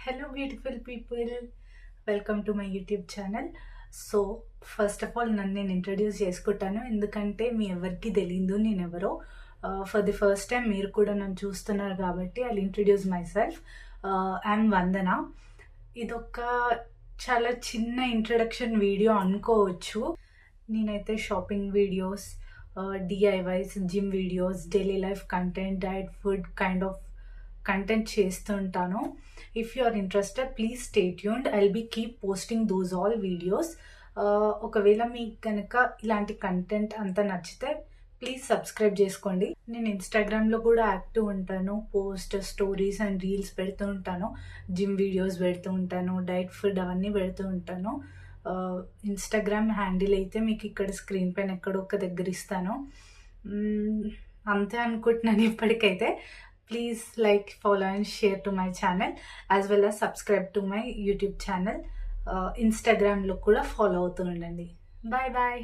Hello, beautiful people. Welcome to my YouTube channel. So first of all నన్ను నేను introduce చేసుకుంటాను, ఎందుకంటే మీ ఎవరికి తెలియదు నేను ఎవరో. ఫర్ ది ఫస్ట్ టైం మీరు కూడా నన్ను చూస్తున్నారు కాబట్టి I introduce my self. I'm Vandana. ఇదొక చాలా చిన్న ఇంట్రడక్షన్ వీడియో అనుకోవచ్చు. నేనైతే shopping videos, DIYs, gym videos, daily life content, diet, food kind of content చేస్తుంటాను. If you are interested please stay tuned. I will be keep posting those all videos. ఒకవేళ మీకు కనుక ఇలాంటి కంటెంట్ అంతా నచ్చితే please subscribe చేసుకోండి. నేను ఇన్స్టాగ్రామ్లో కూడా యాక్టివ్ ఉంటాను. పోస్ట్, స్టోరీస్ అండ్ రీల్స్ పెడుతూ ఉంటాను. జిమ్ వీడియోస్ పెడుతూ ఉంటాను, డైట్, ఫుడ్ అవన్నీ పెడుతూ ఉంటాను. ఇన్స్టాగ్రామ్ హ్యాండిల్ అయితే మీకు ఇక్కడ స్క్రీన్ పైన ఎక్కడో ఒక దగ్గర ఇస్తాను. అంతే అనుకుంటున్నాను ఇప్పటికైతే. Please like, follow and share to my channel, as well as subscribe to my YouTube channel. Instagram lo kuda follow avutunandi. Bye bye.